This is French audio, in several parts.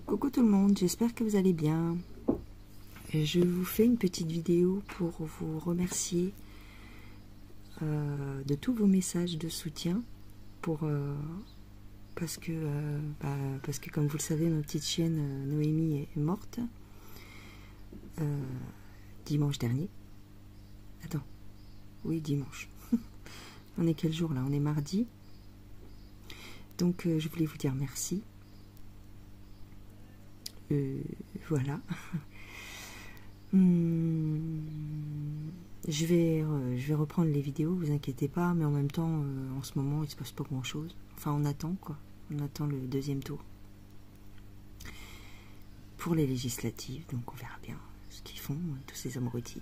Coucou tout le monde, j'espère que vous allez bien. Je vous fais une petite vidéo pour vous remercier de tous vos messages de soutien parce que comme vous le savez, ma petite chienne Noémie est morte dimanche dernier. Attends, oui, dimanche. On est quel jour là? On est mardi. Donc je voulais vous dire merci. Voilà. Je vais reprendre les vidéos, vous inquiétez pas, mais en même temps, en ce moment, il se passe pas grand chose. Enfin, on attend quoi. On attend le deuxième tour pour les législatives, donc on verra bien ce qu'ils font, tous ces abrutis.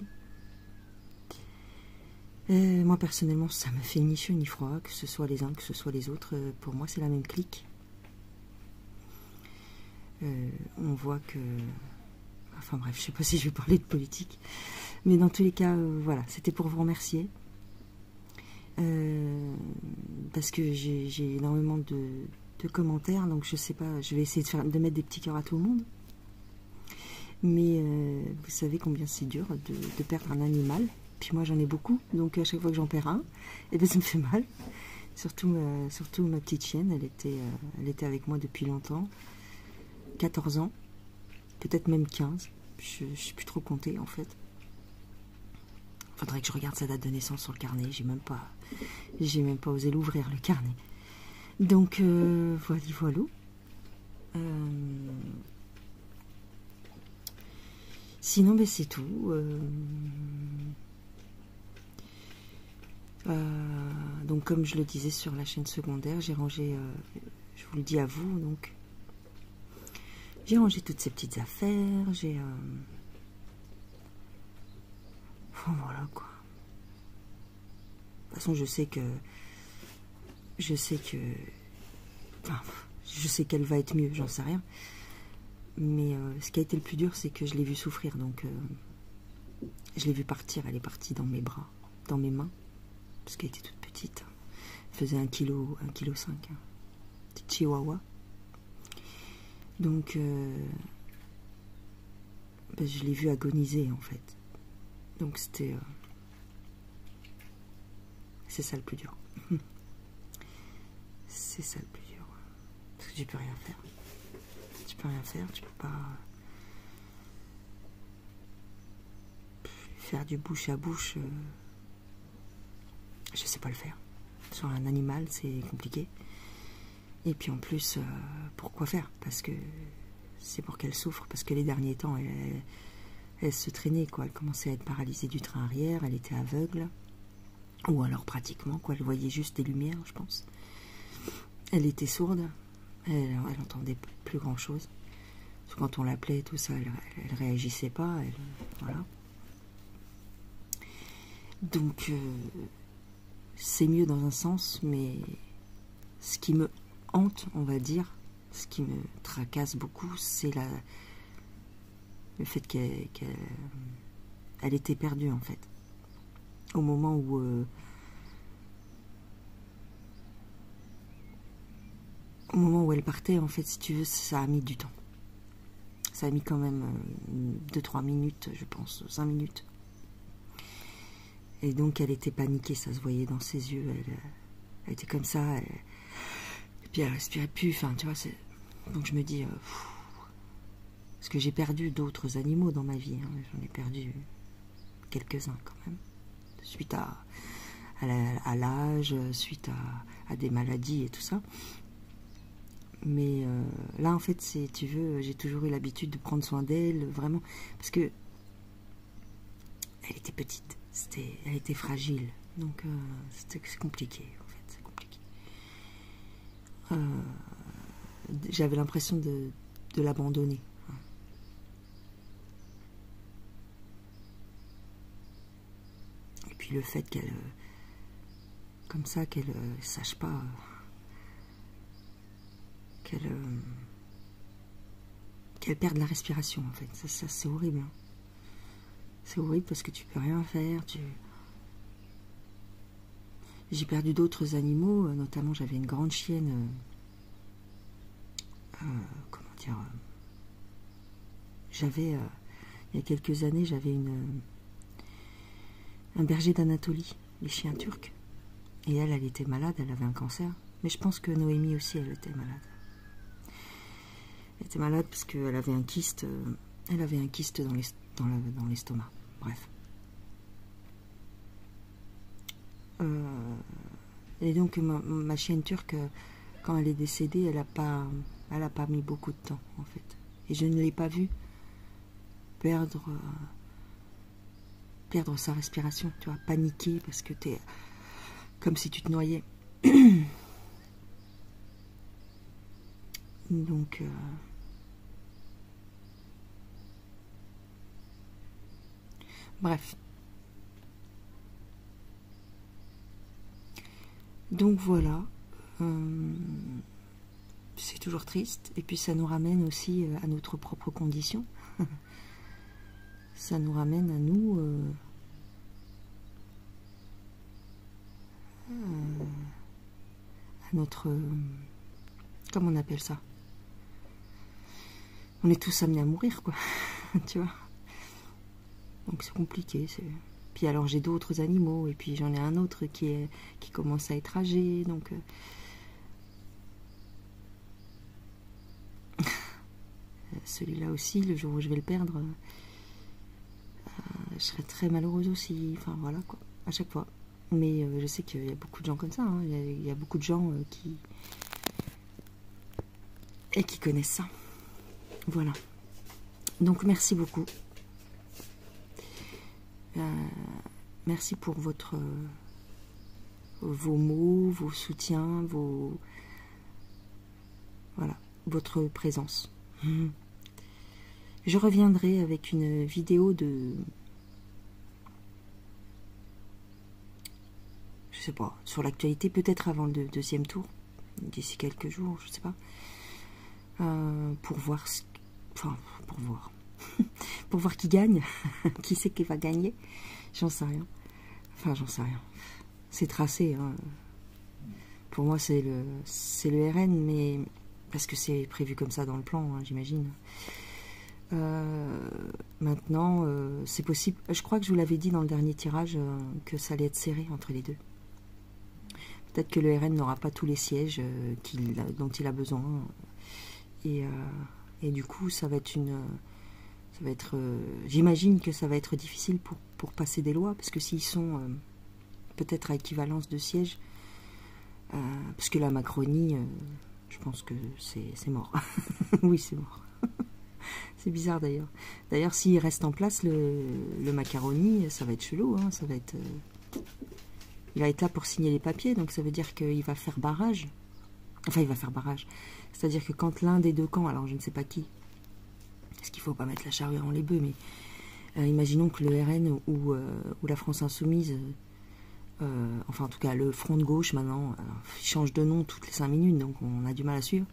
Moi personnellement, ça me fait ni chaud ni froid, que ce soit les uns, que ce soit les autres. Pour moi, c'est la même clique. On voit que... Enfin bref, je sais pas si je vais parler de politique. Mais dans tous les cas, voilà, c'était pour vous remercier. Parce que j'ai énormément de commentaires, donc je sais pas, je vais essayer de mettre des petits cœurs à tout le monde. Mais vous savez combien c'est dur de perdre un animal. Puis moi j'en ai beaucoup, donc à chaque fois que j'en perds un, et ben ça me fait mal. Surtout ma petite chienne, elle était avec moi depuis longtemps. 14 ans, peut-être même 15, je ne sais plus trop compter en fait. Faudrait que je regarde sa date de naissance sur le carnet, j'ai même pas osé l'ouvrir le carnet. Donc voilà. Sinon ben, c'est tout. Donc comme je le disais sur la chaîne secondaire, j'ai rangé, je vous le dis à vous, donc j'ai rangé toutes ces petites affaires, enfin, voilà quoi. De toute façon, je sais qu'elle va être mieux, j'en sais rien. Mais ce qui a été le plus dur, c'est que je l'ai vue souffrir, donc je l'ai vue partir, elle est partie dans mes bras, dans mes mains, parce qu'elle était toute petite. Elle faisait 1,5 kg, 1,5 kg, hein. Petite chihuahua. Donc, ben, je l'ai vu agoniser en fait. Donc c'était... c'est ça le plus dur. C'est ça le plus dur. Parce que tu peux rien faire. Tu peux rien faire, tu peux pas... faire du bouche à bouche. Je sais pas le faire. Sur un animal, c'est compliqué. Et puis en plus, pourquoi faire? Parce que c'est pour qu'elle souffre. Parce que les derniers temps, elle se traînait, quoi. Elle commençait à être paralysée du train arrière. Elle était aveugle. Ou alors pratiquement, quoi. Elle voyait juste des lumières, je pense. Elle était sourde. Elle entendait plus grand-chose. Quand on l'appelait, tout ça, elle réagissait pas. Voilà. Donc, c'est mieux dans un sens, mais ce qui me hante, on va dire, ce qui me tracasse beaucoup, c'est le fait qu'elle était perdue, en fait. Au moment où elle partait, en fait, si tu veux, ça a mis du temps. Ça a mis quand même 2-3 minutes, je pense, 5 minutes. Et donc, elle était paniquée, ça se voyait dans ses yeux. Elle était comme ça, et puis elle respirait plus, enfin, tu vois, donc je me dis... parce que j'ai perdu d'autres animaux dans ma vie, hein. J'en ai perdu quelques-uns quand même. Suite à l'âge, suite à des maladies et tout ça. Mais là, en fait, si tu veux, j'ai toujours eu l'habitude de prendre soin d'elle, vraiment. Parce que elle était petite, elle était fragile. Donc, c'est compliqué, en fait, c'est compliqué. J'avais l'impression de l'abandonner. Et puis le fait qu'elle... comme ça, qu'elle sache pas... qu'elle perde la respiration, en fait. Ça c'est horrible. Hein. C'est horrible parce que tu peux rien faire. J'ai perdu d'autres animaux, notamment j'avais une grande chienne, comment dire, j'avais, il y a quelques années, j'avais un berger d'Anatolie, les chiens turcs. Et elle était malade, elle avait un cancer. Mais je pense que Noémie aussi, elle était malade. Elle était malade parce qu'elle avait un kyste, dans l'estomac. Bref. Et donc ma chienne turque, quand elle est décédée, elle a pas mis beaucoup de temps en fait. Et je ne l'ai pas vue perdre sa respiration, tu vois, paniquer parce que t'es comme si tu te noyais. Donc bref. Donc voilà. C'est toujours triste. Et puis ça nous ramène aussi à notre propre condition. Ça nous ramène à nous... à notre... comment on appelle ça? On est tous amenés à mourir, quoi. Tu vois? Donc c'est compliqué. Puis alors j'ai d'autres animaux, et puis j'en ai un autre qui commence à être âgé, donc... celui-là aussi, le jour où je vais le perdre, je serai très malheureuse aussi. Enfin voilà, quoi, à chaque fois. Mais je sais qu'il y a beaucoup de gens comme ça, hein. Il y a beaucoup de gens qui connaissent ça. Voilà. Donc merci beaucoup. Merci pour vos mots, vos soutiens, voilà, votre présence. Je reviendrai avec une vidéo de... je sais pas, sur l'actualité, peut-être avant le deuxième tour, d'ici quelques jours, je sais pas. Pour voir... enfin, pour voir. Pour voir qui gagne. Qui c'est qui va gagner. J'en sais rien. Enfin, j'en sais rien. C'est tracé. Hein. Pour moi, c'est le RN, mais... parce que c'est prévu comme ça dans le plan, hein, j'imagine. Maintenant, c'est possible. Je crois que je vous l'avais dit dans le dernier tirage que ça allait être serré entre les deux. Peut-être que le RN n'aura pas tous les sièges dont il a besoin. Et du coup, ça va être j'imagine que ça va être difficile pour passer des lois, parce que s'ils sont peut-être à équivalence de sièges, parce que la Macronie, je pense que c'est mort. Oui, c'est mort. C'est bizarre d'ailleurs. D'ailleurs, s'il reste en place, le macaroni, ça va être chelou. Hein, ça va être, il va être là pour signer les papiers, donc ça veut dire qu'il va faire barrage. Enfin, il va faire barrage. C'est-à-dire que quand l'un des deux camps, alors je ne sais pas qui, parce qu'il ne faut pas mettre la charrue avant les bœufs, mais imaginons que le RN ou la France Insoumise, enfin en tout cas le Front de Gauche maintenant, il change de nom toutes les 5 minutes, donc on a du mal à suivre.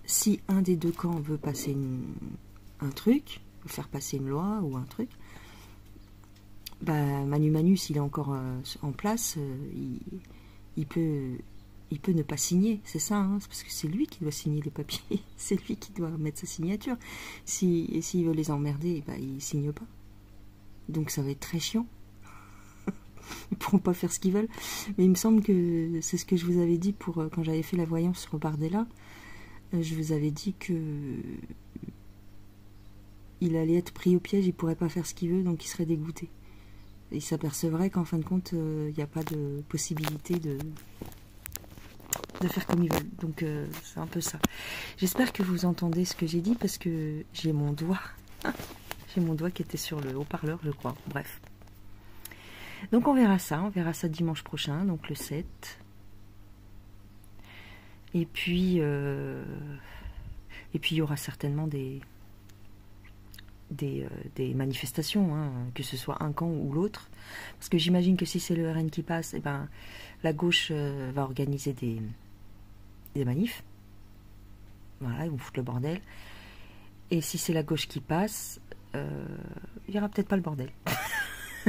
Si un des deux camps veut passer un truc, faire passer une loi ou un truc, bah, Manu Manu, s'il est encore en place, il peut ne pas signer, c'est ça, hein, c'est parce que c'est lui qui doit signer les papiers, c'est lui qui doit mettre sa signature. Et s'il veut les emmerder, bah, il ne signe pas. Donc ça va être très chiant. Ils ne pourront pas faire ce qu'ils veulent. Mais il me semble que c'est ce que je vous avais dit quand j'avais fait la voyance sur Bardella. Je vous avais dit que il allait être pris au piège, il pourrait pas faire ce qu'il veut, donc il serait dégoûté. Il s'apercevrait qu'en fin de compte, il n'y a pas de possibilité de faire comme ils veulent. Donc c'est un peu ça. J'espère que vous entendez ce que j'ai dit, parce que j'ai mon doigt. J'ai mon doigt qui était sur le haut-parleur, je crois. Bref. Donc on verra ça dimanche prochain, donc le 7. Et puis il y aura certainement des manifestations, hein, que ce soit un camp ou l'autre. Parce que j'imagine que si c'est le RN qui passe, eh ben, la gauche va organiser des manifs. Voilà, ils vont foutre le bordel. Et si c'est la gauche qui passe, il n'y aura peut-être pas le bordel.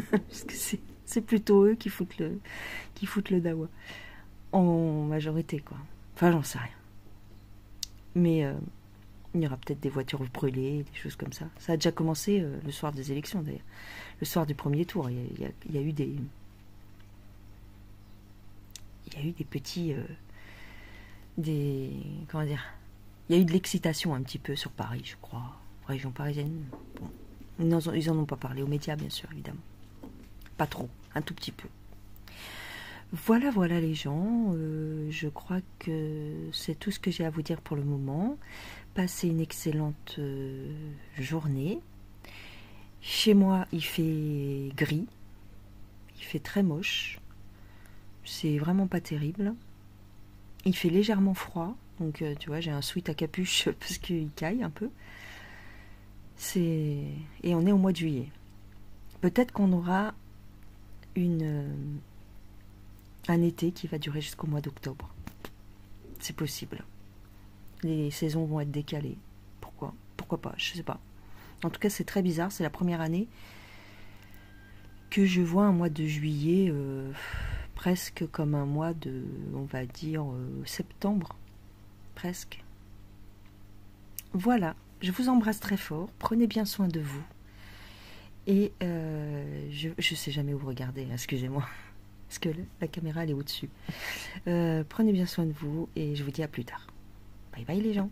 Parce que c'est plutôt eux qui foutent le dawa. En majorité, quoi. Enfin, j'en sais rien. Mais Il y aura peut-être des voitures brûlées, des choses comme ça. Ça a déjà commencé le soir des élections, d'ailleurs. Le soir du premier tour, il y a eu des... Il y a eu des petits... comment dire? Il y a eu de l'excitation un petit peu sur Paris, je crois. Région parisienne. Bon. Ils en ont pas parlé aux médias, bien sûr, évidemment. Pas trop, un tout petit peu. Voilà, voilà les gens. Je crois que c'est tout ce que j'ai à vous dire pour le moment. Passez une excellente journée. Chez moi, il fait gris. Il fait très moche. C'est vraiment pas terrible. Il fait légèrement froid. Donc, tu vois, j'ai un sweat à capuche parce qu'il caille un peu. Et on est au mois de juillet. Peut-être qu'on aura un été qui va durer jusqu'au mois d'octobre. C'est possible. Les saisons vont être décalées. Pourquoi pas? Je sais pas. En tout cas, c'est très bizarre. C'est la première année que je vois un mois de juillet presque comme un mois de, on va dire, septembre. Presque. Voilà. Je vous embrasse très fort. Prenez bien soin de vous. Et je sais jamais où vous regardez, excusez-moi. Parce que la caméra, elle est au-dessus. Prenez bien soin de vous et je vous dis à plus tard. Bye bye les gens.